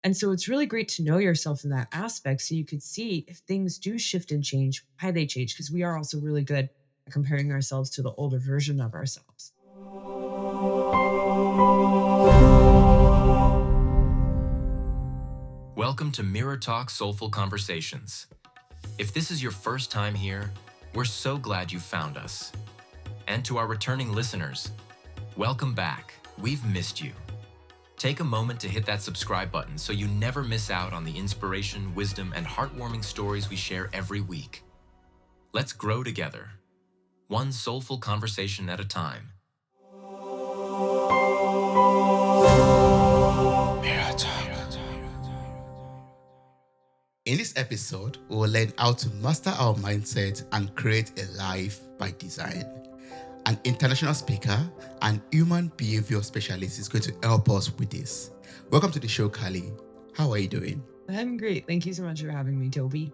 And so it's really great to know yourself in that aspect so you could see if things do shift and change, why they change, because we are also really good at comparing ourselves to the older version of ourselves. Welcome to Mirror Talk Soulful Conversations. If this is your first time here, we're so glad you found us. And to our returning listeners, welcome back. We've missed you. Take a moment to hit that subscribe button so you never miss out on the inspiration, wisdom, and heartwarming stories we share every week. Let's grow together, one soulful conversation at a time. In this episode, we will learn how to master our mindset and create a life by design. An international speaker and human behavior specialist is going to help us with this. Welcome to the show, Carly. How are you doing? I'm great. Thank you so much for having me, Toby.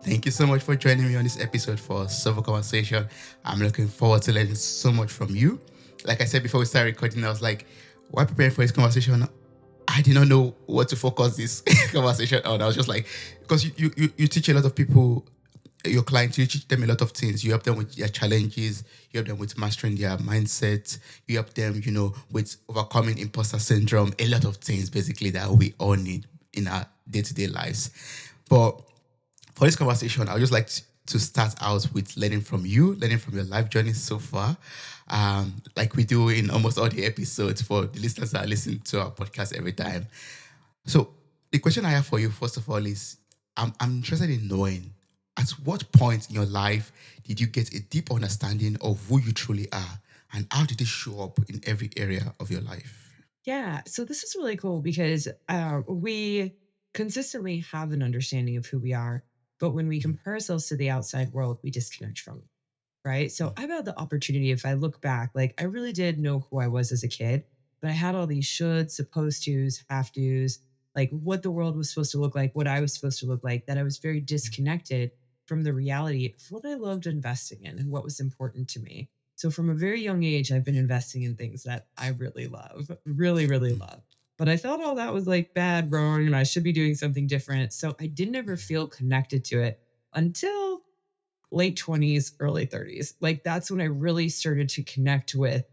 Thank you so much for joining me on this episode for Soulful Conversation. I'm looking forward to learning so much from you. Like I said before we started recording, I was like, while preparing for this conversation, I did not know what to focus this conversation on. I was just like, because you teach a lot of people, your clients, you teach them a lot of things. You help them with their challenges. You help them with mastering their mindset. You help them, with overcoming imposter syndrome. A lot of things, basically, that we all need in our day-to-day lives. But for this conversation, I would just like to start out with learning from you, learning from your life journey so far, like we do in almost all the episodes for the listeners that listen to our podcast every time. So the question I have for you, first of all, is I'm interested in knowing, at what point in your life did you get a deep understanding of who you truly are, and how did it show up in every area of your life? Yeah. So this is really cool because we consistently have an understanding of who we are, but when we compare ourselves to the outside world, we disconnect from it. Right. So I've had the opportunity, if I look back, like I really did know who I was as a kid, but I had all these shoulds, supposed tos, have tos, like what the world was supposed to look like, what I was supposed to look like, that I was very disconnected from the reality of what I loved investing in and what was important to me. So from a very young age, I've been investing in things that I really love, really, really love. But I thought all that was like bad, wrong, and I should be doing something different. So I didn't ever feel connected to it until late 20s, early 30s. Like that's when I really started to connect with,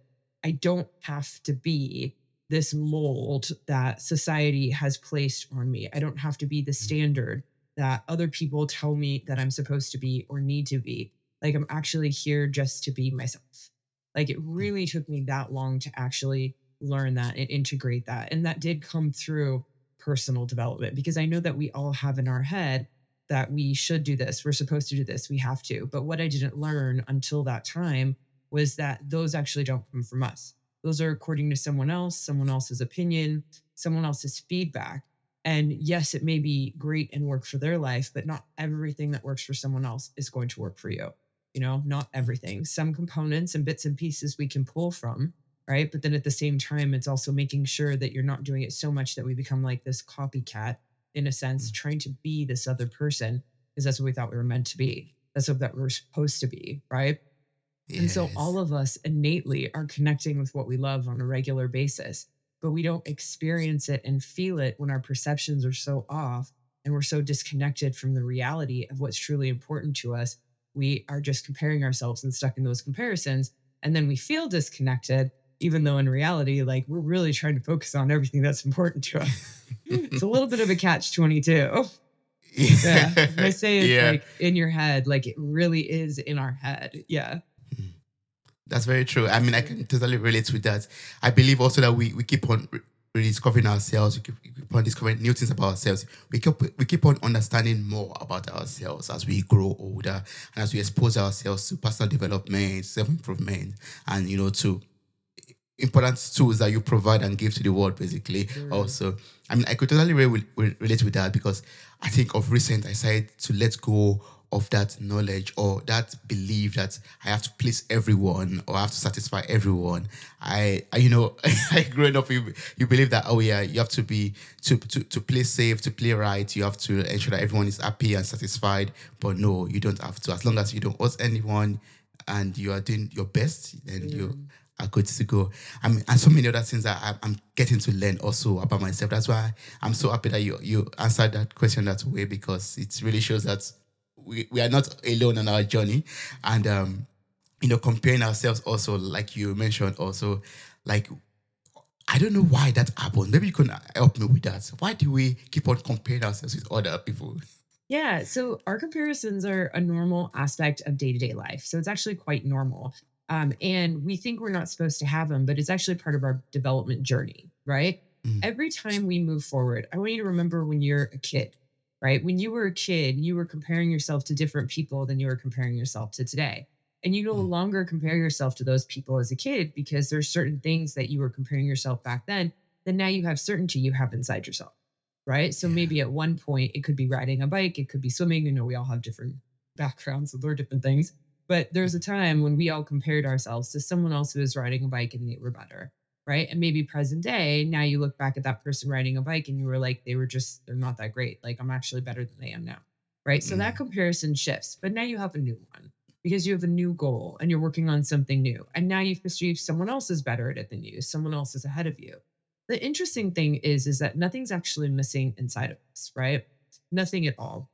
I don't have to be this mold that society has placed on me. I don't have to be the standard that other people tell me that I'm supposed to be or need to be. Like I'm actually here just to be myself. Like it really took me that long to actually learn that and integrate that. And that did come through personal development because I know that we all have in our head that we should do this, we're supposed to do this, we have to. But what I didn't learn until that time was that those actually don't come from us. Those are according to someone else's opinion, someone else's feedback. And yes, it may be great and work for their life, but not everything that works for someone else is going to work for you. Not everything. Some components and bits and pieces we can pull from, right? But then at the same time, it's also making sure that you're not doing it so much that we become like this copycat in a sense, trying to be this other person because that's what we thought we were meant to be. That's what that we we're supposed to be, right? And so all Yes. of us innately are connecting with what we love on a regular basis, but we don't experience it and feel it when our perceptions are so off and we're so disconnected from the reality of what's truly important to us. We are just comparing ourselves and stuck in those comparisons. And then we feel disconnected, even though in reality, like we're really trying to focus on everything that's important to us. It's a little bit of a catch 22. Yeah. When I say it's Yeah. like in your head, like it really is in our head. Yeah. That's very true. I mean, I can totally relate with that. I believe also that we keep on rediscovering ourselves. We keep on discovering new things about ourselves. We keep on understanding more about ourselves as we grow older and as we expose ourselves to personal development, self improvement, and to important tools that you provide and give to the world, basically. Sure. Also, I mean, I could totally relate with that because I think of recent, I decided to let go of that knowledge or that belief that I have to please everyone or I have to satisfy everyone. I growing up, you believe that, oh yeah, you have to be to play safe, to play right. You have to ensure that everyone is happy and satisfied. But no, you don't have to. As long as you don't hurt anyone and you are doing your best, then you are good to go. I mean, and so many other things that I'm getting to learn also about myself. That's why I'm so happy that you answered that question that way, because it really shows that we are not alone on our journey. And comparing ourselves also, like you mentioned also, like I don't know why that happened. Maybe you can help me with that. Why do we keep on comparing ourselves with other people? Yeah. So our comparisons are a normal aspect of day to day life. So it's actually quite normal. And we think we're not supposed to have them, but it's actually part of our development journey, right? Mm, Every time we move forward, I want you to remember when you're a kid, right? When you were a kid, you were comparing yourself to different people than you were comparing yourself to today. And you no mm, longer compare yourself to those people as a kid because there's certain things that you were comparing yourself back then that now you have certainty you have inside yourself, right? So yeah. maybe at one point it could be riding a bike, it could be swimming. We all have different backgrounds and learn different things. But there's a time when we all compared ourselves to someone else who was riding a bike and they were better, right? And maybe present day, now you look back at that person riding a bike and you were like, they're not that great. Like, I'm actually better than I am now, right? So that Mm, comparison shifts, but now you have a new one because you have a new goal and you're working on something new. And now you've perceived someone else is better at it than you, someone else is ahead of you. The interesting thing is that nothing's actually missing inside of us, right? Nothing at all.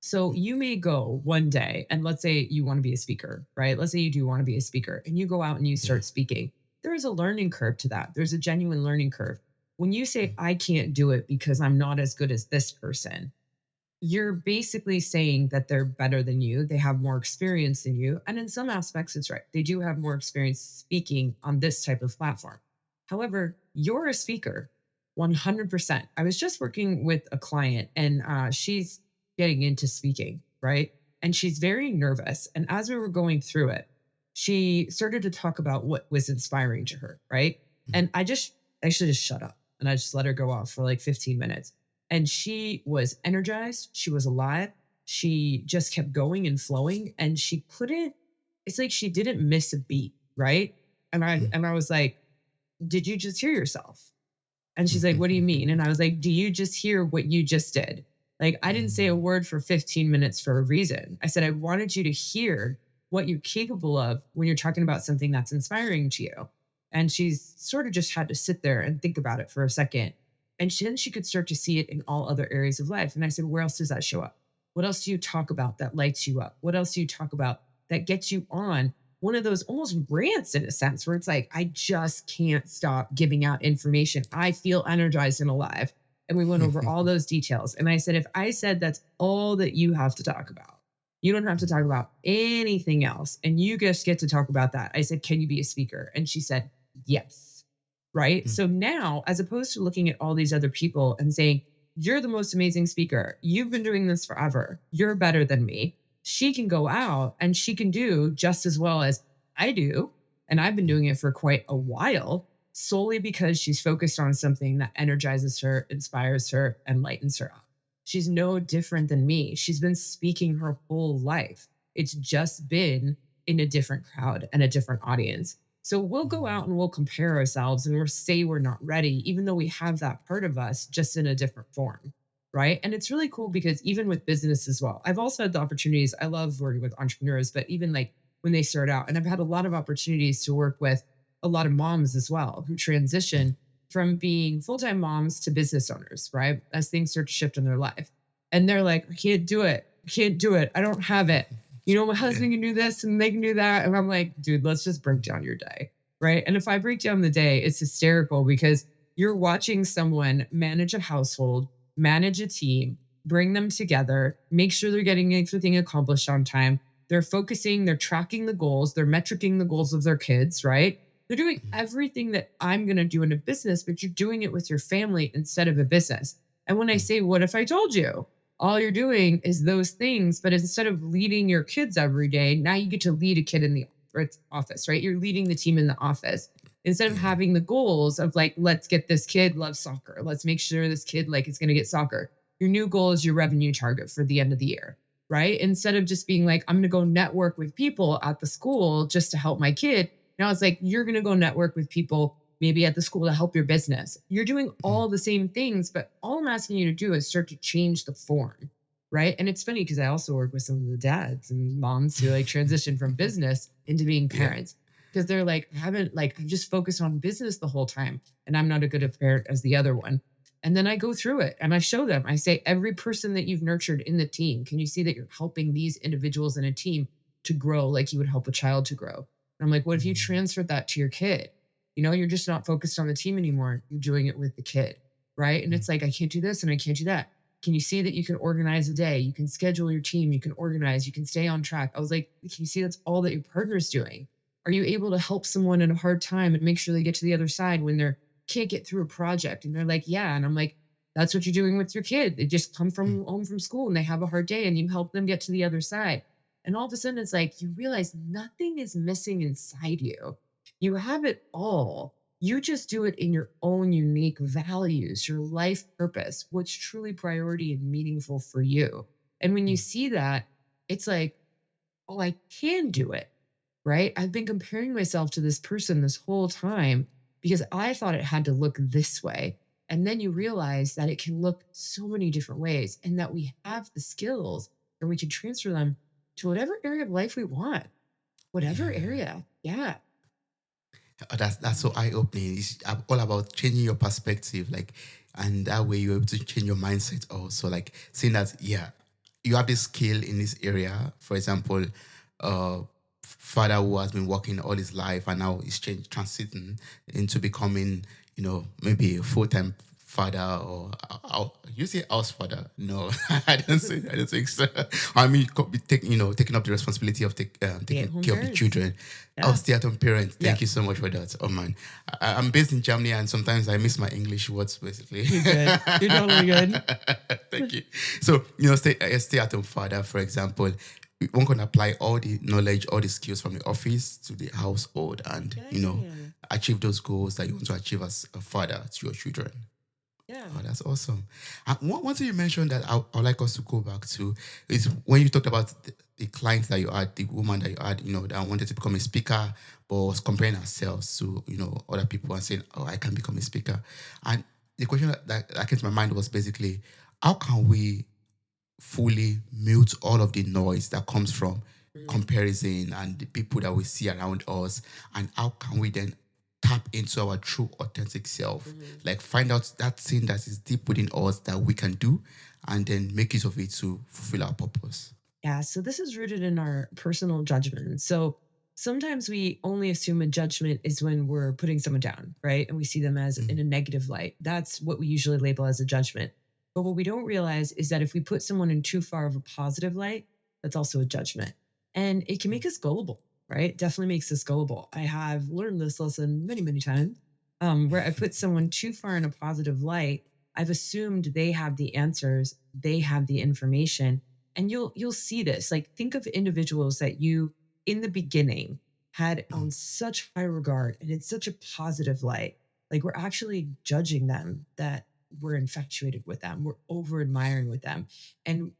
So you may go one day and let's say you want to be a speaker, right? Let's say you do want to be a speaker and you go out and you yeah. start speaking. There is a learning curve to that. There's a genuine learning curve. When you say, Mm, I can't do it because I'm not as good as this person, you're basically saying that they're better than you. They have more experience than you. And in some aspects, it's right. They do have more experience speaking on this type of platform. However, you're a speaker 100%. I was just working with a client and she's getting into speaking, right? And she's very nervous. And as we were going through it, she started to talk about what was inspiring to her, right? mm, And I should just shut up and I just let her go off for like 15 minutes, and she was energized. She was alive. She just kept going and flowing. And she couldn't, it's like she didn't miss a beat. Right. mm, And I was like, did you just hear yourself? And she's like, what do you mm, mean? And I was like, do you just hear what you just did? Like, I didn't say a mm, word for 15 minutes for a reason. I said, I wanted you to hear what you're capable of when you're talking about something that's inspiring to you. And she's sort of just had to sit there and think about it for a second. And then she could start to see it in all other areas of life. And I said, where else does that show up? What else do you talk about that lights you up? What else do you talk about that gets you on one of those almost rants in a sense where it's like, I just can't stop giving out information. I feel energized and alive. And we went over all those details. And I said, if I said that's all that you have to talk about, you don't have to talk about anything else. And you just get to talk about that. I said, can you be a speaker? And she said, yes. Right. mm, So now, as opposed to looking at all these other people and saying, you're the most amazing speaker, you've been doing this forever, you're better than me, she can go out and she can do just as well as I do. And I've been doing it for quite a while solely because she's focused on something that energizes her, inspires her, and lightens her up. She's no different than me. She's been speaking her whole life. It's just been in a different crowd and a different audience. So we'll go mm, out and we'll compare ourselves and we'll say we're not ready, even though we have that part of us just in a different form. Right. And it's really cool because even with business as well, I've also had the opportunities. I love working with entrepreneurs, but even like when they start out, and I've had a lot of opportunities to work with a lot of moms as well who mm, transition from being full time moms to business owners, right? As things start to shift in their life. And they're like, I can't do it. I can't do it. I don't have it. My yeah. husband can do this and they can do that. And I'm like, dude, let's just break down your day. Right. And if I break down the day, it's hysterical because you're watching someone manage a household, manage a team, bring them together, make sure they're getting everything accomplished on time. They're focusing, they're tracking the goals, they're metricing the goals of their kids, right? They're doing Mm, everything that I'm going to do in a business, but you're doing it with your family instead of a business. And when I mm, say, what if I told you? All you're doing is those things, but instead of leading your kids every day, now you get to lead a kid in the office, right? You're leading the team in the office instead of yeah. having the goals of like, let's get this kid loves soccer. Let's make sure this kid like is going to get soccer. Your new goal is your revenue target for the end of the year, right? Instead of just being like, I'm going to go network with people at the school just to help my kid. Now it's like, you're going to go network with people maybe at the school to help your business. You're doing Mm, all the same things, but all I'm asking you to do is start to change the form, right? And it's funny because I also work with some of the dads and moms who like transition from business into being yeah. parents. because they're like, I haven't like I'm just focused on business the whole time and I'm not a good a parent as the other one. And then I go through it and I show them, I say, every person that you've nurtured in the team, can you see that you're helping these individuals in a team to grow like you would help a child to grow? And I'm like, what if you Mm, transferred that to your kid? You know, you're just not focused on the team anymore. You're doing it with the kid. Right. And mm, it's like, I can't do this and I can't do that. Can you see that you can organize a day? You can schedule your team. You can organize. You can stay on track. I was like, can you see that's all that your partner's doing? Are you able to help someone in a hard time and make sure they get to the other side when they can't get through a project? And they're like, yeah. And I'm like, that's what you're doing with your kid. They just come mm. from home from school and they have a hard day and you help them get to the other side. And all of a sudden, it's like you realize nothing is missing inside you. You have it all. You just do it in your own unique values, your life purpose, what's truly priority and meaningful for you. And when you see that, it's like, oh, I can do it, right? I've been comparing myself to this person this whole time because I thought it had to look this way. And then you realize that it can look so many different ways and that we have the skills and we can transfer them to whatever area of life we want, whatever Yeah. area. Yeah. That's so eye opening. It's all about changing your perspective, like, and that way you're able to change your mindset. Also, like seeing that, yeah, you have this skill in this area. For example, father who has been working all his life and now is transiting into becoming, maybe a full time father or you say house father? No, I don't think so. I mean, be taking taking up the responsibility of Stay at taking home care of the parents. children. Oh, Yeah. stay-at-home parent. Yeah. Thank you so much for that. Oh man, I'm based in Germany, and sometimes I miss my English words. Basically, You're good. You're totally good. thank you. So stay-at-home father, for example, one can apply all the knowledge, all the skills from the office to the household, and Yeah. achieve those goals that you want to achieve as a father to your children. Yeah. Oh, that's awesome. One thing you mentioned that I'd like us to go back to is when you talked about the client that you had, the woman that you had, that wanted to become a speaker, but was comparing herself to, other people and saying, oh, I can become a speaker. And the question that came to my mind was basically, how can we fully mute all of the noise that comes from Mhm. comparison and the people that we see around us, and how can we then tap into our true authentic self, Mhm. like find out that thing that is deep within us that we can do, and then make use of it to fulfill our purpose. Yeah. So this is rooted in our personal judgment. So sometimes we only assume a judgment is when we're putting someone down, right? And we see them as in Mm, a negative light. That's what we usually label as a judgment. But what we don't realize is that if we put someone in too far of a positive light, that's also a judgment. And it can make us gullible, right? Definitely makes us gullible. I have learned this lesson many, many times where I put someone too far in a positive light. I've assumed they have the answers, they have the information, and you'll see this. Like think of individuals that you in the beginning had mm, on such high regard and in such a positive light. Like we're actually judging them, that we're infatuated with them, we're over admiring with them. And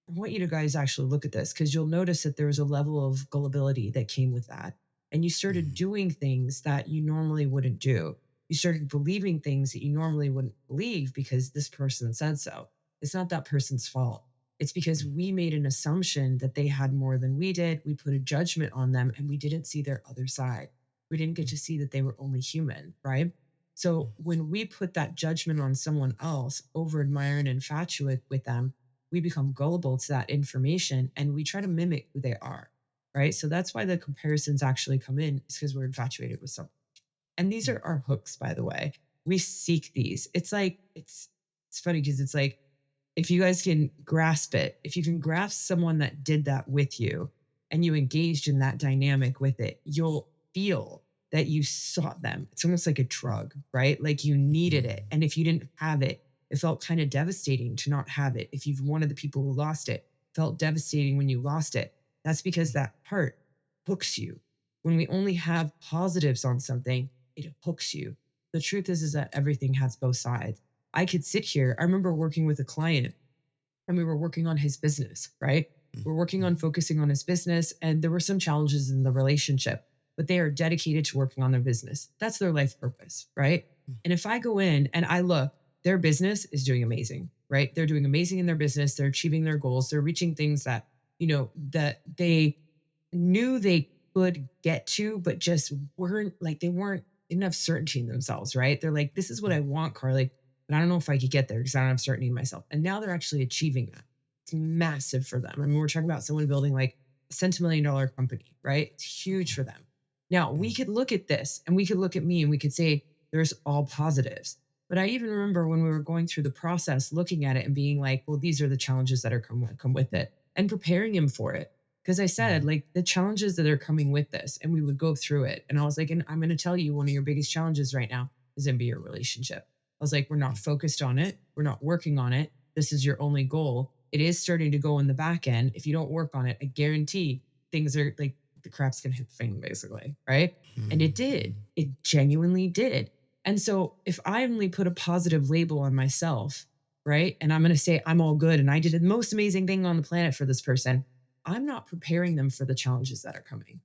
I want you to guys actually look at this because you'll notice that there was a level of gullibility that came with that. And you started mm, doing things that you normally wouldn't do. You started believing things that you normally wouldn't believe because this person said so. It's not that person's fault. It's because we made an assumption that they had more than we did. We put a judgment on them and we didn't see their other side. We didn't get to see that they were only human, right? So when we put that judgment on someone else, over admiring and infatuate with them, we become gullible to that information and we try to mimic who they are. Right. So that's why the comparisons actually come in, is because we're infatuated with someone. And these mm, are our hooks, by the way. We seek these. It's like, it's funny because it's like, if you guys can grasp it, if you can grasp someone that did that with you and you engaged in that dynamic with it, you'll feel that you sought them. It's almost like a drug, right? Like you needed it. mm, And if you didn't have it, it felt kind of devastating to not have it. If you've one of the people who lost it, felt devastating when you lost it. That's because that part hooks you. When we only have positives on something, it hooks you. The truth is that everything has both sides. I could sit here. I remember working with a client and we were working on his business, right? mm, We're working mm, on focusing on his business, and there were some challenges in the relationship, but they are dedicated to working on their business. That's their life purpose, right? mm, And if I go in and I look, their business is doing amazing, right? They're doing amazing in their business. They're achieving their goals. They're reaching things that, that they knew they could get to, but just weren't like, they weren't enough certainty in themselves, right? They're like, this is what I want, Carly, but I don't know if I could get there because I don't have certainty in myself. And now they're actually achieving that. It's massive for them. I mean, we're talking about someone building like a $100 million company, right? It's huge for them. Now, we could look at this and we could look at me and we could say there's all positives. But I even remember when we were going through the process, looking at it and being like, well, these are the challenges that are come with it and preparing him for it. Because I said, like, the challenges that are coming with this, and we would go through it. And I was like, and I'm going to tell you, one of your biggest challenges right now is going to be your relationship. I was like, we're not focused on it. We're not working on it. This is your only goal. It is starting to go in the back end. If you don't work on it, I guarantee things are like the crap's going to hit the fan, basically. Right. And it did. It genuinely did. And so if I only put a positive label on myself, right, and I'm going to say I'm all good and I did the most amazing thing on the planet for this person, I'm not preparing them for the challenges that are coming.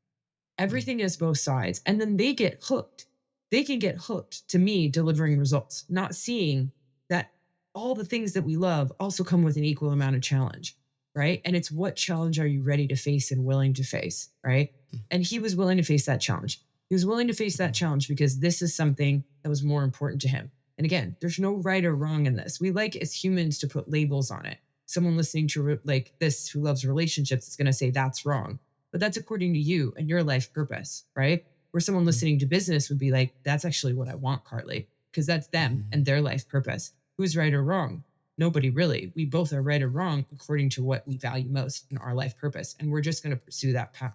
Everything is both sides. And then they get hooked. They can get hooked to me delivering results, not seeing that all the things that we love also come with an equal amount of challenge, right? And it's what challenge are you ready to face and willing to face, right? And he was willing to face that challenge. He was willing to face that challenge because this is something that was more important to him. And again, there's no right or wrong in this. We like as humans to put labels on it. Someone listening to like this who loves relationships is going to say that's wrong, but that's according to you and your life purpose, right? Where someone listening to business would be like, that's actually what I want, Carly, because that's them and their life purpose. Who's right or wrong? Nobody really. We both are right or wrong according to what we value most in our life purpose. And we're just going to pursue that path,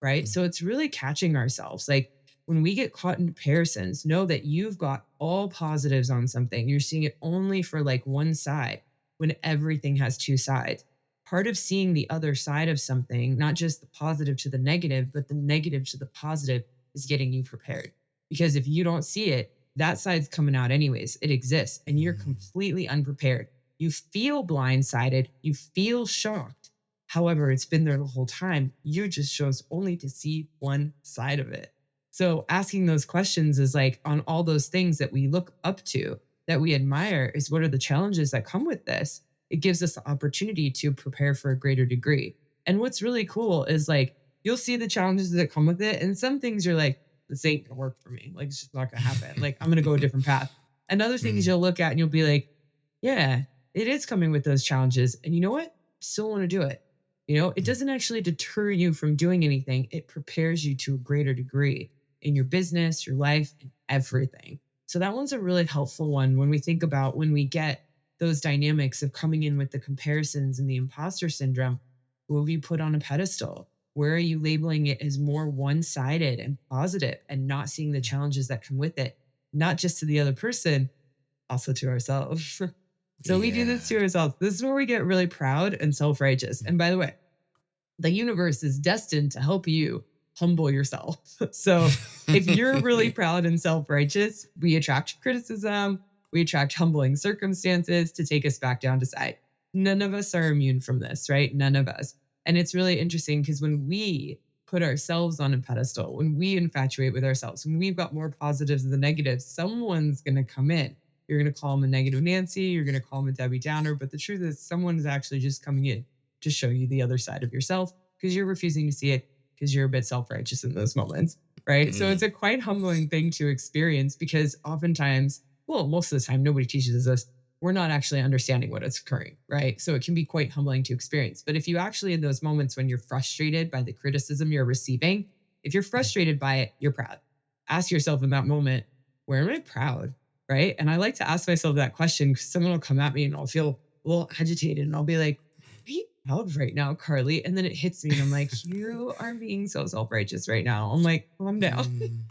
right? So it's really catching ourselves. Like when we get caught in comparisons, know that you've got all positives on something. You're seeing it only for like one side when everything has two sides. Part of seeing the other side of something, not just the positive to the negative, but the negative to the positive, is getting you prepared. Because if you don't see it, that side's coming out anyways. It exists and you're completely unprepared. You feel blindsided. You feel shocked. However, it's been there the whole time. You just chose only to see one side of it. So asking those questions is like on all those things that we look up to, that we admire, is what are the challenges that come with this? It gives us the opportunity to prepare for a greater degree. And what's really cool is like, you'll see the challenges that come with it. And some things you're like, this ain't gonna work for me. Like, it's just not gonna happen. Like, I'm gonna go a different path. And other things you'll look at and you'll be like, yeah, it is coming with those challenges. And you know what? I still want to do it. You know, it doesn't actually deter you from doing anything. It prepares you to a greater degree in your business, your life, and everything. So that one's a really helpful one when we think about when we get those dynamics of coming in with the comparisons and the imposter syndrome. Will we put on a pedestal? Where are you labeling it as more one-sided and positive and not seeing the challenges that come with it? Not just to the other person, also to ourselves. So we do this to ourselves. This is where we get really proud and self-righteous. And by the way, the universe is destined to help you humble yourself. So if you're really proud and self-righteous, we attract criticism, we attract humbling circumstances to take us back down to side. None of us are immune from this, right? None of us. And it's really interesting because when we put ourselves on a pedestal, when we infatuate with ourselves, when we've got more positives than negatives, someone's going to come in. You're going to call them a negative Nancy. You're going to call them a Debbie Downer. But the truth is, someone is actually just coming in to show you the other side of yourself because you're refusing to see it because you're a bit self-righteous in those moments, right? So it's a quite humbling thing to experience because oftentimes, well, most of the time, nobody teaches us. We're not actually understanding what is occurring, right? So it can be quite humbling to experience. But if you actually, in those moments when you're frustrated by the criticism you're receiving, if you're frustrated by it, you're proud. Ask yourself in that moment, where am I proud? Right. And I like to ask myself that question because someone will come at me and I'll feel a little agitated and I'll be like, be proud right now, Carly. And then it hits me and I'm like, you are being so self-righteous right now. I'm like, calm down.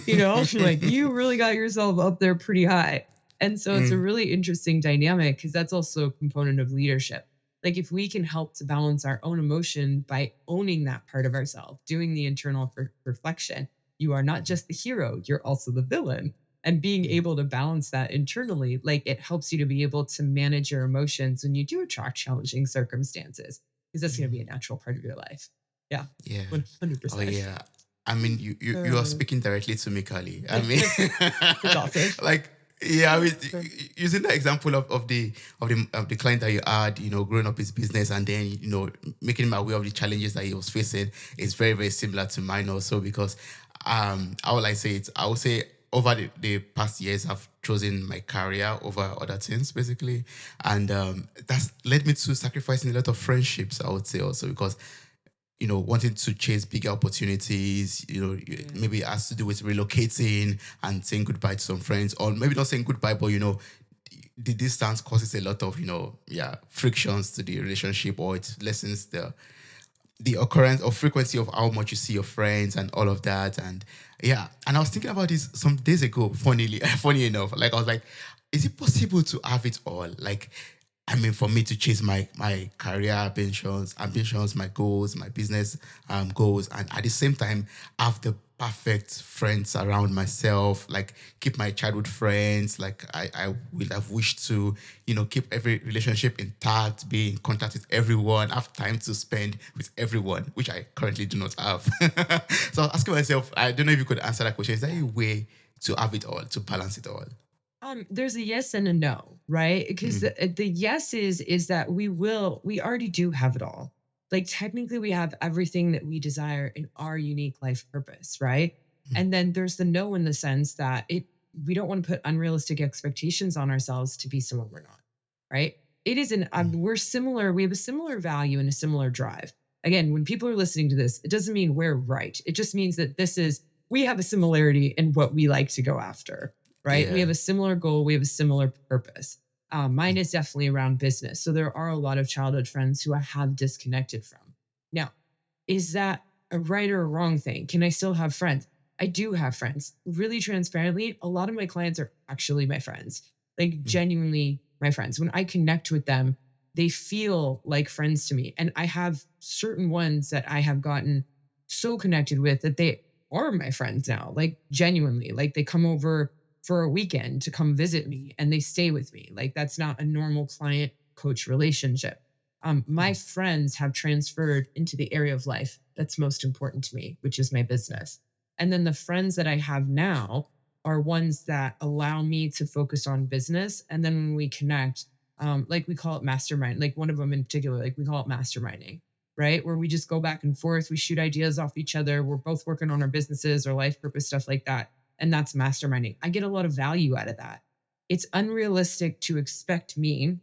You know, like you really got yourself up there pretty high. And so it's a really interesting dynamic because that's also a component of leadership. Like if we can help to balance our own emotion by owning that part of ourselves, doing the internal reflection, you are not just the hero, you're also the villain. And being able to balance that internally, like it helps you to be able to manage your emotions when you do attract challenging circumstances, because that's going to be a natural part of your life. Yeah. Yeah. 100%. Oh yeah. I mean, you are speaking directly to me, Carly. I mean, It's awesome. like Yeah, I mean, Sure. using the example of the client that you had, growing up his business and then making him aware of the challenges that he was facing is very very similar to mine also because how will I say it? I would say over the past years I've chosen my career over other things basically, and that's led me to sacrificing a lot of friendships. I would say also because wanting to chase bigger opportunities, Yeah. maybe it has to do with relocating and saying goodbye to some friends, or maybe not saying goodbye, but the distance causes a lot of, yeah, frictions to the relationship, or it lessens the occurrence or frequency of how much you see your friends and all of that. And yeah, and I was thinking about this some days ago, funnily, funny enough. Like I was like, is it possible to have it all? Like, I mean, for me to chase my career ambitions, my goals, my business goals, and at the same time have the perfect friends around myself, like keep my childhood friends, like I will have wished to, keep every relationship intact, be in contact with everyone, have time to spend with everyone, which I currently do not have. So I was asking myself, I don't know if you could answer that question. Is there a way to have it all, to balance it all? There's a yes and a no, right? Because Mm, the yes is that we already do have it all. Like technically we have everything that we desire in our unique life purpose, right? mm, And then there's the no in the sense that we don't want to put unrealistic expectations on ourselves to be someone we're not, right? It is an mm, we're similar, we have a similar value and a similar drive. Again, when people are listening to this, it doesn't mean we're right. It just means that we have a similarity in what we like to go after, right? We yeah. have a similar goal, we have a similar purpose. Mine Mm, is definitely around business. So there are a lot of childhood friends who I have disconnected from. Now, is that a right or a wrong thing? Can I still have friends? I do have friends. Really transparently, a lot of my clients are actually my friends, like mm, genuinely my friends. When I connect with them, they feel like friends to me. And I have certain ones that I have gotten so connected with that they are my friends now, like genuinely. Like they come over for a weekend to come visit me and they stay with me. Like that's not a normal client coach relationship. My mm, friends have transferred into the area of life that's most important to me, which is my business. And then the friends that I have now are ones that allow me to focus on business. And then when we connect, like we call it mastermind, like one of them in particular, like we call it masterminding, right? Where we just go back and forth, we shoot ideas off each other. We're both working on our businesses or life purpose, stuff like that. And that's masterminding. I get a lot of value out of that. It's unrealistic to expect me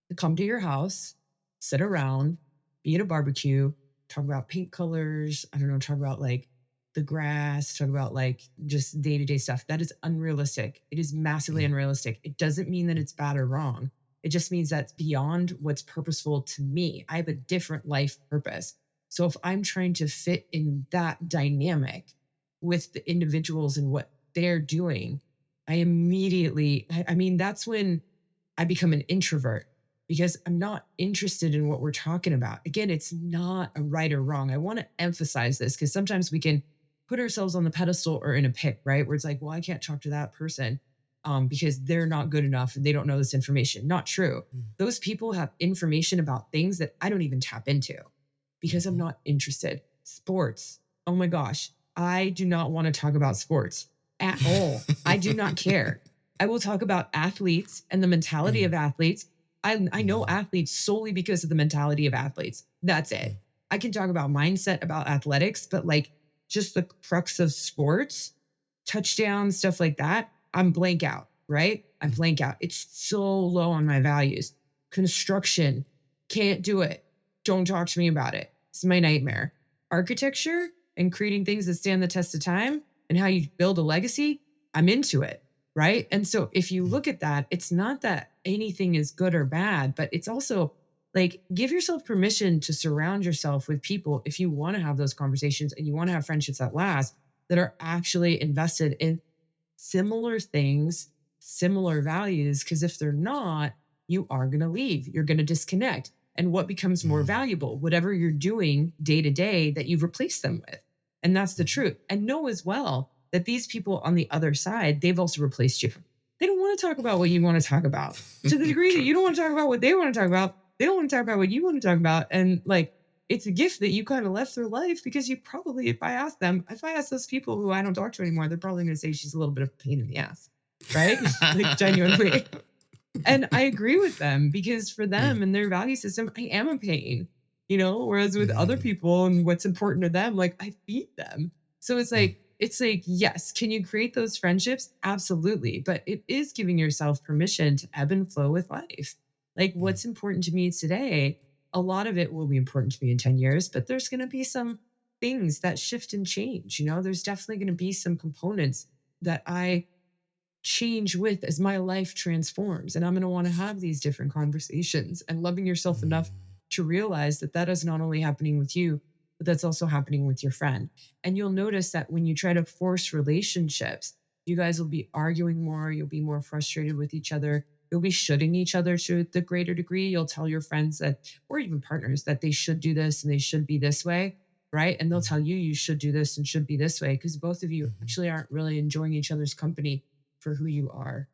to come to your house, sit around, be at a barbecue, talk about paint colors. I don't know, talk about like the grass, talk about like just day to day stuff. That is unrealistic. It is massively mm, unrealistic. It doesn't mean that it's bad or wrong. It just means that's beyond what's purposeful to me. I have a different life purpose. So if I'm trying to fit in that dynamic with the individuals and what they're doing, I immediately, I mean, that's when I become an introvert because I'm not interested in what we're talking about. Again, it's not a right or wrong. I want to emphasize this because sometimes we can put ourselves on the pedestal or in a pit, right? Where it's like, well, I can't talk to that person because they're not good enough and they don't know this information. Not true. mm, Those people have information about things that I don't even tap into because I'm mhm, not interested. Sports. Oh my gosh. I do not want to talk about sports at all. I do not care. I will talk about athletes and the mentality mm, of athletes. I know mm, athletes solely because of the mentality of athletes. That's mm, it. I can talk about mindset about athletics, but like just the crux of sports, touchdowns, stuff like that, I'm blank out, right? I mm, blank out. It's so low on my values. Construction, can't do it. Don't talk to me about it. It's my nightmare. Architecture and creating things that stand the test of time and how you build a legacy, I'm into it. Right. And so if you mm, look at that, it's not that anything is good or bad, but it's also like give yourself permission to surround yourself with people if you want to have those conversations and you want to have friendships that last that are actually invested in similar things, similar values. Because if they're not, you are going to leave, you're going to disconnect. And what becomes more mm, valuable? Whatever you're doing day to day that you've replaced them with. And that's the mhm. truth. And know as well that these people on the other side, they've also replaced you. They don't want to talk about what you want to talk about. To the degree that True. you don't want to talk about what they want to talk about, they don't want to talk about what you want to talk about. And like, it's a gift that you kind of left their life because you probably, if I ask those people who I don't talk to anymore, they're probably going to say she's a little bit of a pain in the ass. right? Like genuinely. And I agree with them because for them and their value system, I am a pain, whereas with other Mm, people and what's important to them, like I feed them. So mm, it's like, yes, can you create those friendships? Absolutely. But it is giving yourself permission to ebb and flow with life. Like mm, what's important to me today, a lot of it will be important to me in 10 years, but there's going to be some things that shift and change. There's definitely going to be some components that I change with as my life transforms. And I'm going to want to have these different conversations and loving yourself enough mm, to realize that that is not only happening with you, but that's also happening with your friend. And you'll notice that when you try to force relationships, you guys will be arguing more. You'll be more frustrated with each other. You'll be shoulding each other to the greater degree. You'll tell your friends that, or even partners, that they should do this and they should be this way. Right. And they'll tell you you should do this and should be this way because both of you mm. actually aren't really enjoying each other's company for who you are,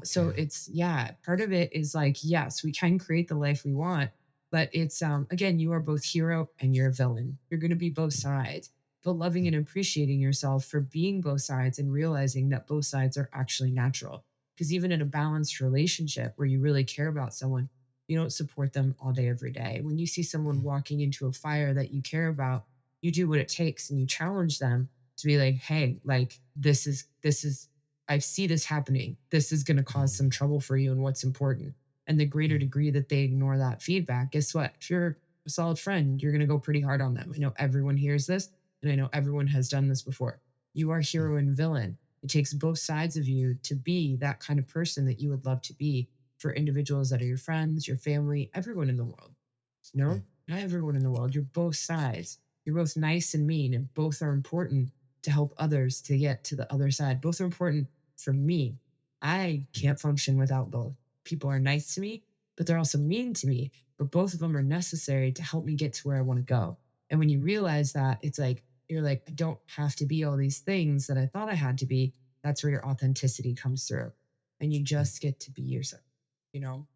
So Yeah. yeah, part of it is like, yes, we can create the life we want, but it's again, you are both hero and you're a villain. You're going to be both sides, but loving and appreciating yourself for being both sides and realizing that both sides are actually natural. Because even in a balanced relationship where you really care about someone, you don't support them all day, every day. When you see someone walking into a fire that you care about, you do what it takes and you challenge them to be like, hey, like this is I see this happening. This is going to cause some trouble for you and what's important. And the greater degree that they ignore that feedback, guess what? If you're a solid friend, you're going to go pretty hard on them. I know everyone hears this and I know everyone has done this before. You are hero and villain. It takes both sides of you to be that kind of person that you would love to be for individuals that are your friends, your family, everyone in the world. Not everyone in the world. You're both sides. You're both nice and mean, and both are important to help others to get to the other side. Both are important for me. I can't function without both. People are nice to me, but they're also mean to me. But both of them are necessary to help me get to where I want to go. And when you realize that, it's like, you're like, I don't have to be all these things that I thought I had to be. That's where your authenticity comes through. And you just get to be yourself, you know?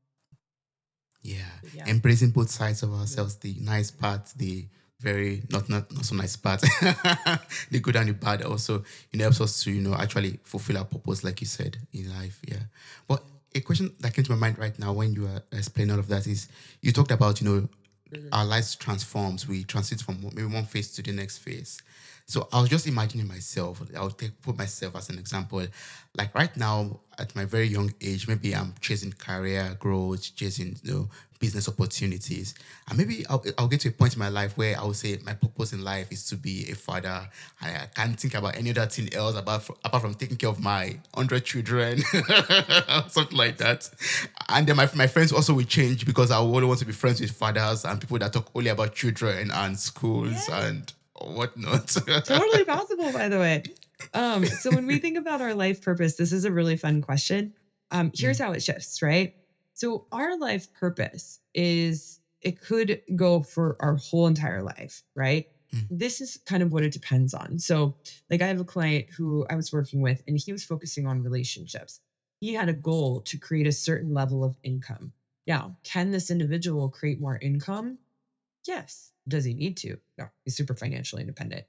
Yeah, Yeah. embracing both sides of Yeah. ourselves, the nice part, the very not so nice part, the good and the bad also, helps us to, actually fulfill our purpose, like you said, in life. Yeah. But a question that came to my mind right now when you were explaining all of that is you talked about, Mhm. our lives transforms. We transit from maybe one phase to the next phase. So I was just imagining myself. I'll put myself as an example. Like right now, at my very young age, maybe I'm chasing career growth, chasing business opportunities, and maybe I'll get to a point in my life where I will say my purpose in life is to be a father. I can't think about any other thing else apart from taking care of my 100 children, something like that. And then my friends also will change because I only want to be friends with fathers and people that talk only about children and schools Yeah. and whatnot. Totally possible, by the way. So when we think about our life purpose, this is a really fun question. Here's Mm, how it shifts, right? So our life purpose is it could go for our whole entire life, right? mm, This is kind of what it depends on. So, like, I have a client who I was working with, and he was focusing on relationships. He had a goal to create a certain level of income. Now, can this individual create more income? Yes. Does he need to? No, he's super financially independent.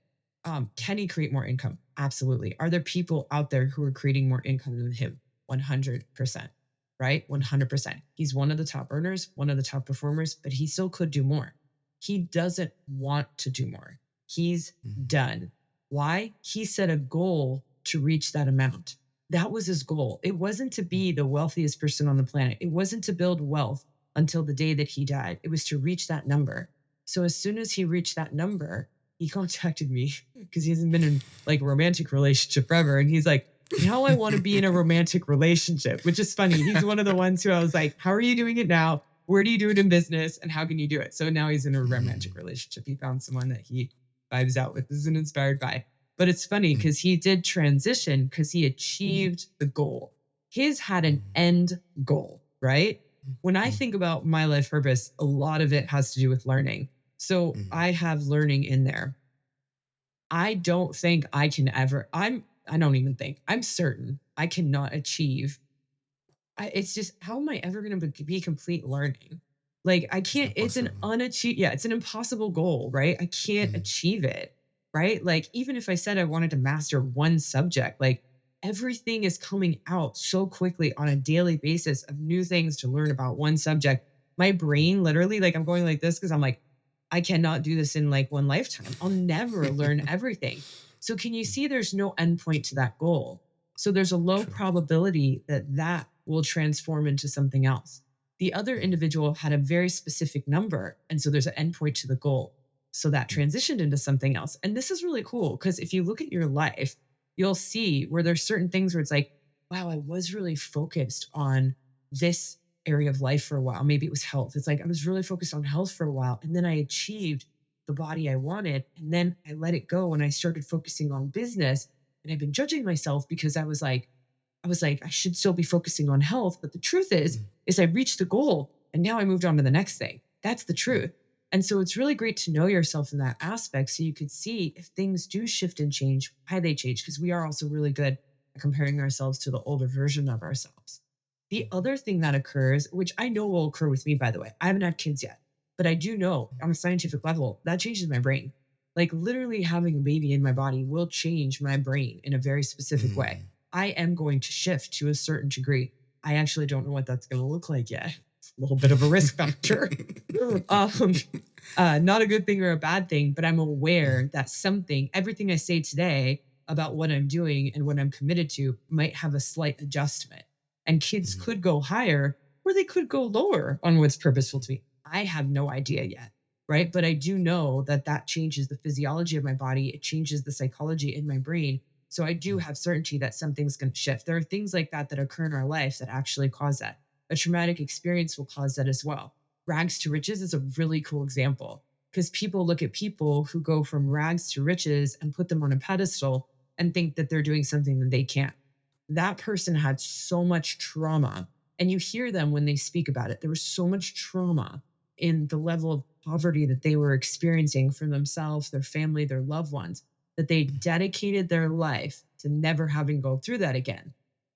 Can he create more income? Absolutely. Are there people out there who are creating more income than him? 100%, right? 100%. He's one of the top earners, one of the top performers, but he still could do more. He doesn't want to do more. He's mm, done. Why? He set a goal to reach that amount. That was his goal. It wasn't to be the wealthiest person on the planet. It wasn't to build wealth until the day that he died. It was to reach that number. So as soon as he reached that number, he contacted me because he hasn't been in like a romantic relationship forever. And he's like, now I want to be in a romantic relationship, which is funny. He's one of the ones who I was like, how are you doing it now? Where do you do it in business? And how can you do it? So now he's in a romantic mm, relationship. He found someone that he vibes out with, is inspired by. But it's funny mm, because he did transition because he achieved the goal. His had an mm, end goal, right? When I mm, think about my life purpose, a lot of it has to do with learning. So mm. I have learning in there. I don't think I can ever, I don't even think, I'm certain I cannot achieve. It's just, how am I ever going to be complete learning? Like, I It's can't, not it's an possible. unachieved, yeah, it's an impossible goal, right? I can't Mm, achieve it, right? Like, even if I said I wanted to master one subject, like, everything is coming out so quickly on a daily basis of new things to learn about one subject. My brain literally, like I'm going like this because I'm like, I cannot do this in like one lifetime. I'll never learn everything. So can you see there's no endpoint to that goal? So there's a low True. probability that that will transform into something else. The other Mm, individual had a very specific number. And so there's an endpoint to the goal. So that mm, transitioned into something else. And this is really cool because if you look at your life, you'll see where there's certain things where it's like, wow, I was really focused on this area of life for a while. Maybe it was health. It's like I was really focused on health for a while. And then I achieved the body I wanted. And then I let it go and I started focusing on business. And I've been judging myself because I should still be focusing on health. But the truth mm, is I reached the goal and now I moved on to the next thing. That's the mm, truth. And so it's really great to know yourself in that aspect so you could see if things do shift and change, why they change, because we are also really good at comparing ourselves to the older version of ourselves. The mm, other thing that occurs, which I know will occur with me, by the way, I haven't had kids yet, but I do know on a scientific level that changes my brain. Like literally having a baby in my body will change my brain in a very specific way. mm, I am going to shift to a certain degree. I actually don't know what that's going to look like yet. It's a little bit of a risk factor. um, not a good thing or a bad thing, but I'm mm, aware that everything I say today about what I'm doing and what I'm committed to might have a slight adjustment. And kids mm, could go higher or they could go lower on what's purposeful to me. I have no idea yet. Right. But I do know that that changes the physiology of my body. It changes the psychology in my brain. So I do mm, have certainty that something's going to shift. There are things like that that occur in our life that actually cause that. A traumatic experience will cause that as well. Rags to riches is a really cool example because people look at people who go from rags to riches and put them on a pedestal and think that they're doing something that they can't. That person had so much trauma. And you hear them when they speak about it. There was so much trauma in the level of poverty that they were experiencing for themselves, their family, their loved ones, that they dedicated their life to never having go through that again.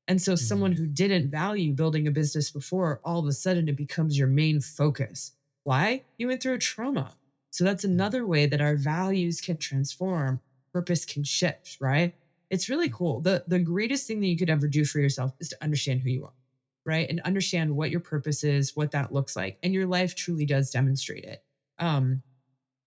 And so someone mm, who didn't value building a business before, all of a sudden it becomes your main focus. Why? You went through a trauma. So that's mm, another way that our values can transform, purpose can shift, right? It's really cool. The greatest thing that you could ever do for yourself is to understand who you are, right? And understand what your purpose is, what that looks like. And your life truly does demonstrate it. Um,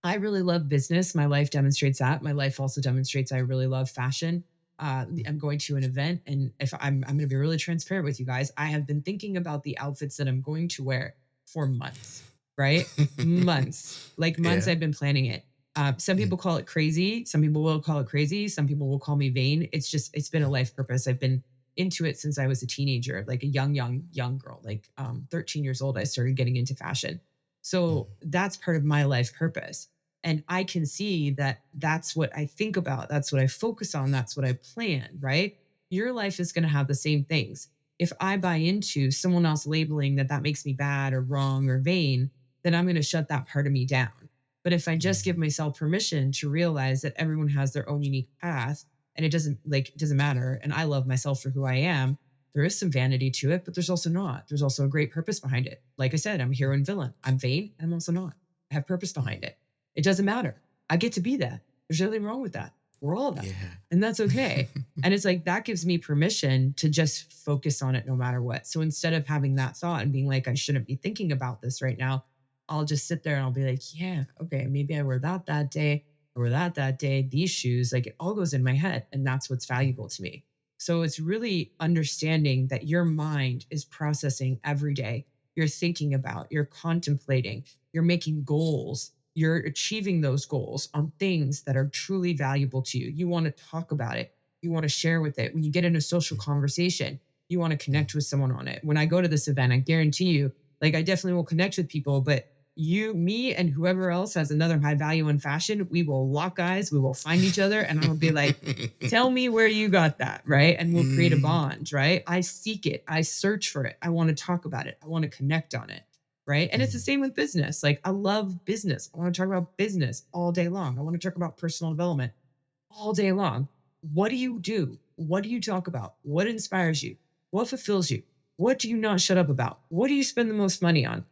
I really love business. My life demonstrates that. My life also demonstrates I really love fashion. I'm going to an event, and if I'm going to be really transparent with you guys, I have been thinking about the outfits that I'm going to wear for months, right? Months, like months. yeah. I've been planning it. Some Mm, people call it crazy. Some people will call it crazy. Some people will call me vain. It's been a life purpose. I've been into it since I was a teenager, like a young girl, like 13 years old. I started getting into fashion. mm, So that's part of my life purpose. And I can see that that's what I think about. That's what I focus on. That's what I plan, right? Your life is going to have the same things. If I buy into someone else labeling that that makes me bad or wrong or vain, then I'm going to shut that part of me down. But if I just give mm, myself permission to realize that everyone has their own unique path and it doesn't matter. And I love myself for who I am. There is some vanity to it, but there's also not. There's also a great purpose behind it. Like I said, I'm a hero and villain. I'm vain. I'm also not. I have purpose behind mm, it. It doesn't matter. I get to be that. There's nothing wrong with that. We're all that. yeah. And that's okay. And it's like that gives me permission to just focus on it no matter what. So instead of having that thought and being like, I shouldn't be thinking about this right now, I'll just sit there and I'll be like, yeah, okay, maybe I wear that day, I wear that day, these shoes. Like it all goes in my head. And that's what's valuable to me. So it's really understanding that your mind is processing every day. You're thinking about, you're contemplating, you're making goals, you're achieving those goals on things that are truly valuable to you. You want to talk about it, you want to share with it. When you get in a social conversation, you want to Mm, connect with someone on it. When I go to this event, I guarantee you, like, I definitely will connect with people, but me, and whoever else has another high value in fashion, we will lock eyes, we will find each other, and I'll be like, tell me where you got that, right? And we'll create a mm, bond, right? I seek it, I search for it, I want to talk about it, I want to connect on it, right? And it's the mm, same with business. Like, I love business. I want to talk about business all day long. I want to talk about personal development all day long. What do you do? What do you talk about? What inspires you? What fulfills you? What do you not shut up about? What do you spend the most money on?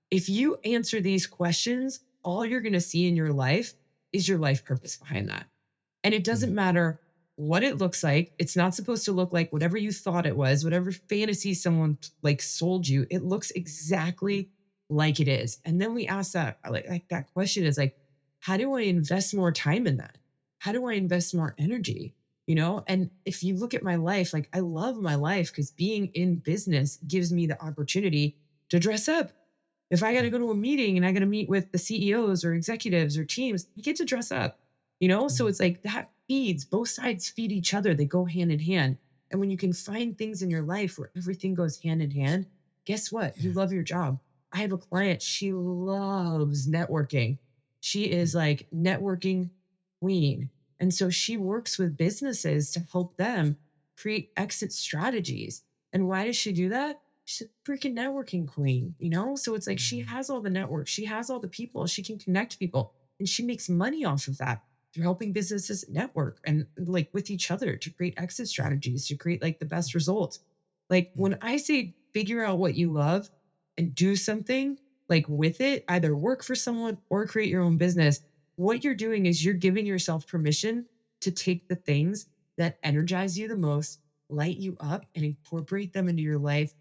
If you answer these questions, all you're going to see in your life is your life purpose behind that. And it mm, doesn't matter what it looks like. It's not supposed to look like whatever you thought it was, whatever fantasy someone like sold you. It looks exactly like it is. And then we ask that, like that question is like, how do I invest more time in that? How do I invest more energy? And if you look at my life, like I love my life because being in business gives me the opportunity to dress up. If I got to go to a meeting and I got to meet with the CEOs or executives or teams, I get to dress up. So Mm, it's like that feeds, both sides feed each other. They go hand in hand. And when you can find things in your life where everything goes hand in hand, guess what? You yeah. love your job. I have a client, she loves networking. She is like networking queen. And so she works with businesses to help them create exit strategies. And why does she do that? She's a freaking networking queen. So it's like she Mm, has all the network, she has all the people, she can connect people, and she makes money off of that through helping businesses network and like with each other to create exit strategies, to create like the best results. Like mm, when I say figure out what you love and do something like with it, either work for someone or create your own business, what you're doing is you're giving yourself permission to take the things that energize you the most, light you up, and incorporate them into your life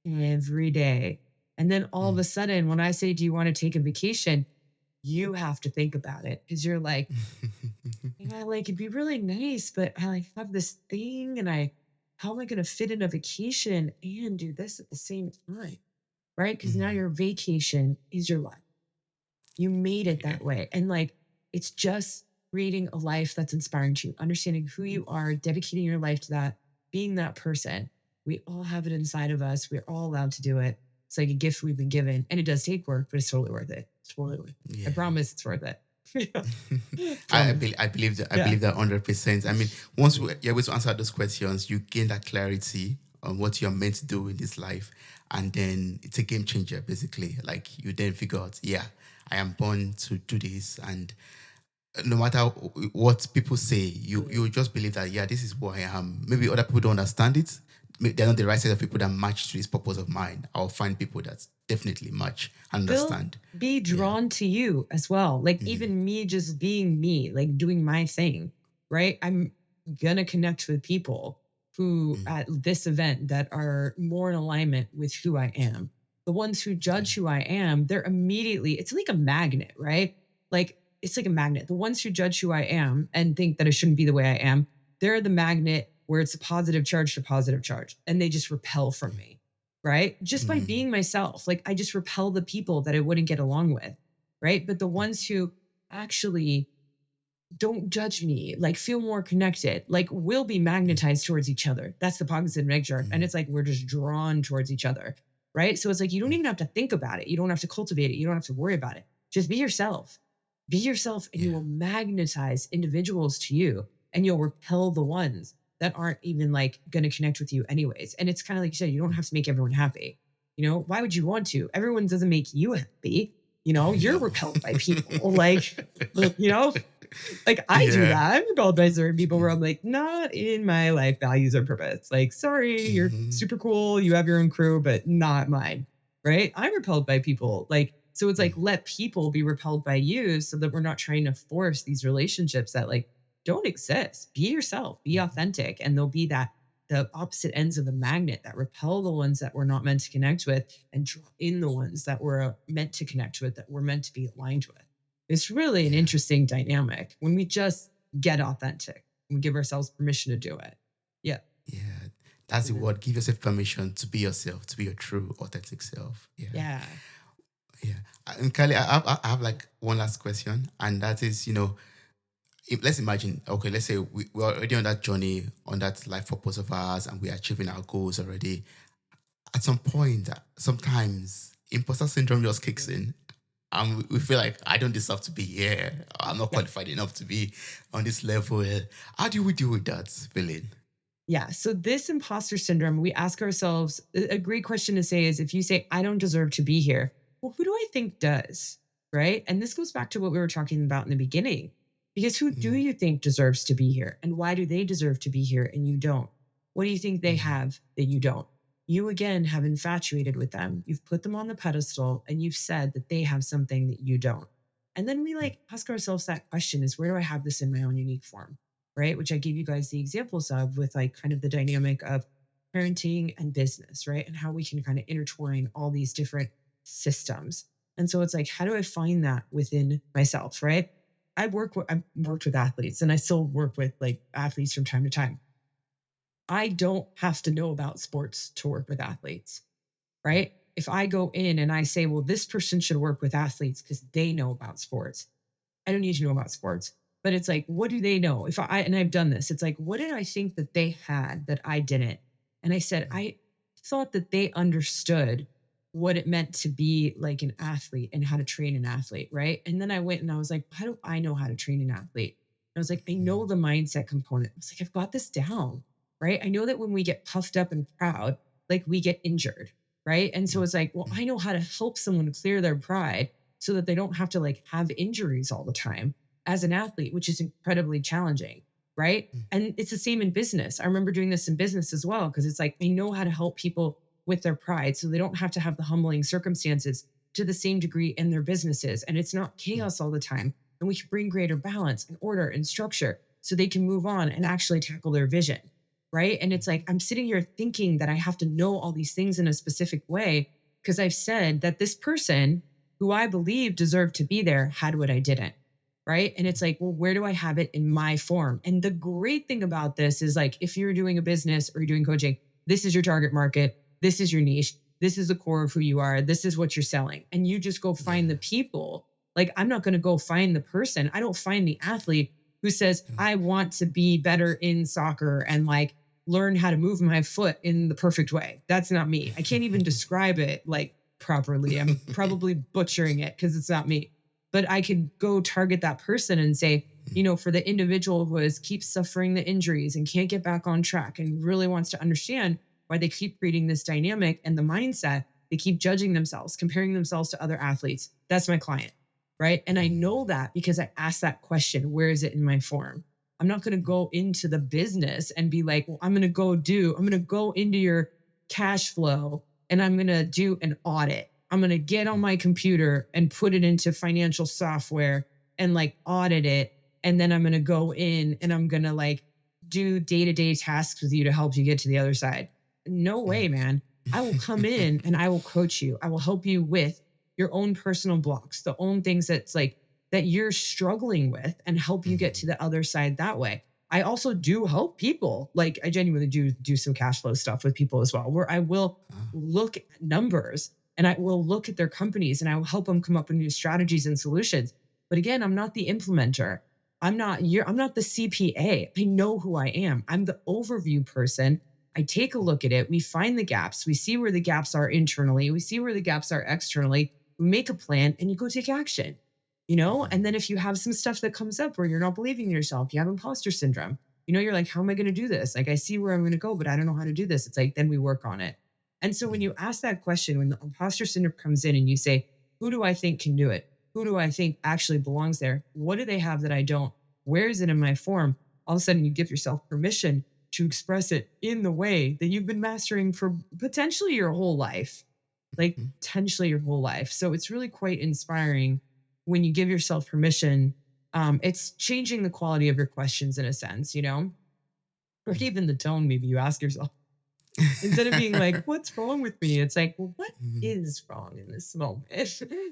every day. And then all of mm. a sudden, when I say, do you want to take a vacation? You have to think about it because you're like, yeah, like it'd be really nice, but I like have this thing and how am I going to fit in a vacation and do this at the same time? Right. Because now Mm, your vacation is your life. You made it yeah. that way. And like, it's just creating a life that's inspiring to you, understanding who you are, dedicating your life to that, being that person. We all have it inside of us. We're all allowed to do it. It's like a gift we've been given. And it does take work, but it's totally worth it. It's totally worth it. I Yeah. promise it's worth it. Yeah. I, Promise. I believe that. I Yeah. believe that 100%. I mean, once you're able to answer those questions, you gain that clarity on what you're meant to do in this life, and then it's a game changer. Basically, like you then figure out, yeah, I am born to do this, and no matter what people say, you just believe that, yeah, this is who I am. Maybe other people don't understand it. They're not the right set of people that match to this purpose of mine. I'll find people that definitely match, They'll understand. be Yeah. drawn to you as well. Like Mm, even me just being me, like doing my thing, right? I'm gonna connect with people who mm, at this event that are more in alignment with who I am. The ones who judge yeah. who I am, they're immediately, it's like a magnet, right? Like it's like a magnet. The ones who judge who I am and think that I shouldn't be the way I am, they're the magnet where it's a positive charge to positive charge and they just repel from me, right? Just by Mm, being myself. Like I just repel the people that I wouldn't get along with, right? But the ones who actually don't judge me, like feel more connected, like will be mm, magnetized towards each other. That's the positive nature. And mm, it's like we're just drawn towards each other, right? So it's like you don't even have to think about it. You don't have to cultivate it. You don't have to worry about it. Just be yourself. Be yourself, and you yeah. will magnetize individuals to you and you'll repel the ones that aren't even like going to connect with you, anyways. And it's kind of like you said, you don't have to make everyone happy. Why would you want to? Everyone doesn't make you happy. You're No. repelled by people. Like, you know, like I do Yeah. that. I'm repelled by certain people where I'm like, not in my life values or purpose. Like, sorry, you're Mhm. super cool. You have your own crew, but not mine. Right. I'm repelled by people. Like, so it's like, Mm, let people be repelled by you so that we're not trying to force these relationships that like don't exist. Be yourself, be mhm. authentic. And there'll be the opposite ends of the magnet that repel the ones that we're not meant to connect with and draw in the ones that we're meant to connect with, that we're meant to be aligned with. It's really an Yeah. interesting dynamic when we just get authentic and give ourselves permission to do it. Yeah. Yeah. That's the Mhm. word. Give yourself permission to be yourself, to be your true, authentic self. Yeah. Yeah. Yeah. And Kylie, I have like one last question, and that is, if, let's imagine, okay, let's say we're already on that journey, on that life purpose of ours, and we're achieving our goals already. At some point, sometimes imposter syndrome just kicks in. And we feel like I don't deserve to be here. I'm not Yeah. qualified enough to be on this level. How do we deal with that feeling? Yeah. So this imposter syndrome, we ask ourselves a great question to say is if you say, I don't deserve to be here, well, who do I think does? Right. And this goes back to what we were talking about in the beginning. Because who do Mm, you think deserves to be here? And why do they deserve to be here and you don't? What do you think they mm, have that you don't? You again have infatuated with them. You've put them on the pedestal and you've said that they have something that you don't. And then we mm, like ask ourselves that question is where do I have this in my own unique form? right? Which I gave you guys the examples of with like kind of the dynamic of parenting and business, right? And how we can kind of intertwine all these different systems. And so it's like, how do I find that within myself, right? I've worked with athletes and I still work with like athletes from time to time. I don't have to know about sports to work with athletes, right? If I go in and I say, well, this person should work with athletes because they know about sports, I don't need to know about sports. But it's like, what do they know? If I, and I've done this, it's like, what did I think that they had that I didn't? And I said, I thought that they understood what it meant to be like an athlete and how to train an athlete, right? And then I went and I was like, how do I know how to train an athlete? And I was like, I know the mindset component. I was like, I've got this down, right? I know that when we get puffed up and proud, like we get injured, right? And so it's like, well, I know how to help someone clear their pride so that they don't have to like have injuries all the time as an athlete, which is incredibly challenging, right? And it's the same in business. I remember doing this in business as well, because it's like I know how to help people with their pride so they don't have to have the humbling circumstances to the same degree in their businesses. And it's not chaos all the time. And we can bring greater balance and order and structure so they can move on and actually tackle their vision, right? And it's like I'm sitting here thinking that I have to know all these things in a specific way because I've said that this person who I believe deserved to be there had what I didn't. Right. And it's like, well, where do I have it in my form? And the great thing about this is like, if you're doing a business or you're doing coaching, this is your target market. This is your niche. This is the core of who you are. This is what you're selling. And you just go find the people. Like, I'm not going to go find the person. I don't find the athlete who says, I want to be better in soccer and like learn how to move my foot in the perfect way. That's not me. I can't even describe it like properly. I'm probably butchering it because it's not me. But I could go target that person and say, you know, for the individual who keeps suffering the injuries and can't get back on track and really wants to understand why they keep creating this dynamic and the mindset, they keep judging themselves, comparing themselves to other athletes. That's my client, right? And I know that because I asked that question, where is it in my form? I'm not going to go into the business and be like, well, I'm going to go into your cash flow and I'm going to do an audit. I'm going to get on my computer and put it into financial software and like audit it. And then I'm going to go in and I'm going to like do day-to-day tasks with you to help you get to the other side. No way, man. I will come in and I will coach you. I will help you with your own personal blocks, the own things that's like that you're struggling with and help you get to the other side that way. I also do help people. Like I genuinely do some cash flow stuff with people as well, where I will look at numbers and I will look at their companies and I will help them come up with new strategies and solutions. But again, I'm not the implementer. I'm not the CPA. I know who I am. I'm the overview person. I take a look at it. We find the gaps. We see where the gaps are internally. We see where the gaps are externally. We make a plan and you go take action, you know? And then if you have some stuff that comes up where you're not believing in yourself, you have imposter syndrome, you know, you're like, how am I going to do this? Like, I see where I'm going to go, but I don't know how to do this. It's like, then we work on it. And so when you ask that question, when the imposter syndrome comes in and you say, who do I think can do it? Who do I think actually belongs there? What do they have that I don't? Where is it in my form? All of a sudden you give yourself permission to express it in the way that you've been mastering for potentially your whole life, like potentially your whole life. So it's really quite inspiring when you give yourself permission. It's changing the quality of your questions in a sense, you know, or even the tone. Maybe you ask yourself, instead of being like, what's wrong with me? It's like, well, what is wrong in this moment?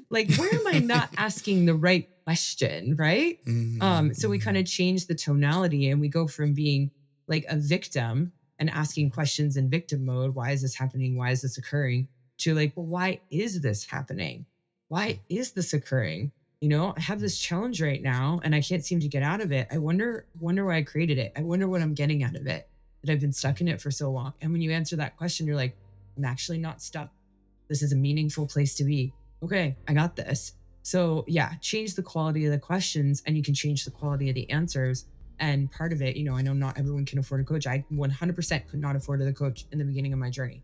Like, where am I not asking the right question? Right. So we kind of change the tonality and we go from being like a victim and asking questions in victim mode. Why is this happening? Why is this occurring? To like, well, why is this happening? Why is this occurring? You know, I have this challenge right now and I can't seem to get out of it. I wonder why I created it. I wonder what I'm getting out of it, that I've been stuck in it for so long. And when you answer that question, you're like, I'm actually not stuck. This is a meaningful place to be. Okay, I got this. So yeah, change the quality of the questions and you can change the quality of the answers. And part of it, you know, I know not everyone can afford a coach. I 100% could not afford a coach in the beginning of my journey.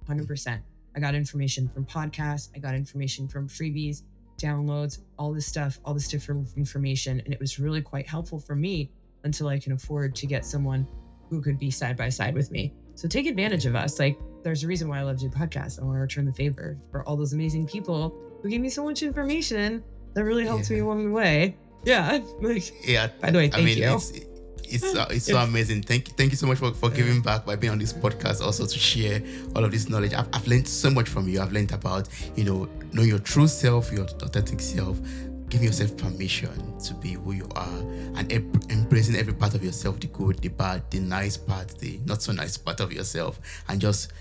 100%. I got information from podcasts. I got information from freebies, downloads, all this stuff, all this different information. And it was really quite helpful for me until I can afford to get someone who could be side by side with me. So take advantage of us. Like, there's a reason why I love to do podcasts. I want to return the favor for all those amazing people who gave me so much information that really helped me along the way. Yeah. Like, Yeah. by the way, thank you. It's so amazing. Thank you so much for giving back by being on this podcast, also to share all of this knowledge. I've learned so much from you. I've learned about, know your true self, your authentic self, giving yourself permission to be who you are, and embracing every part of yourself, the good, the bad, the nice part, the not so nice part of yourself, and just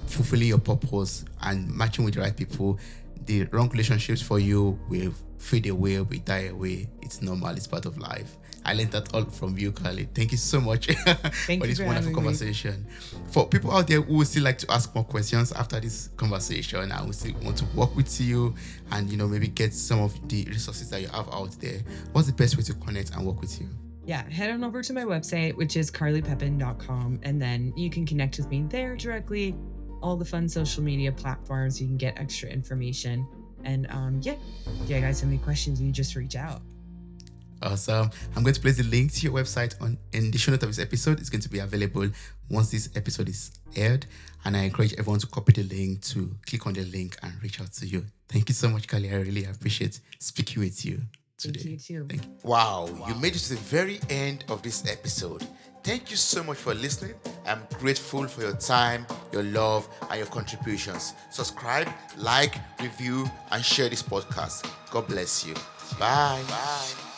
fulfilling your purpose and matching with the right people. The wrong relationships for you will fade away, will die away. It's normal, it's part of life. I learned that all from you, Carly. Thank you so much Thank for you this for wonderful having me. conversation. For people out there who would still like to ask more questions after this conversation and who still want to work with you and maybe get some of the resources that you have out there, what's the best way to connect and work with you? Yeah, head on over to my website, which is carlypepin.com, and then you can connect with me there directly. All the fun social media platforms, you can get extra information. And if you guys have any questions, you just reach out. Awesome. I'm going to place the link to your website in the show note of this episode. It's going to be available once this episode is aired. And I encourage everyone to copy the link, to click on the link and reach out to you. Thank you so much, Carly. I really appreciate speaking with you today. Thank you too. Thank you. Wow, you made it to the very end of this episode. Thank you so much for listening. I'm grateful for your time, your love, and your contributions. Subscribe, like, review, and share this podcast. God bless you. Bye. Bye.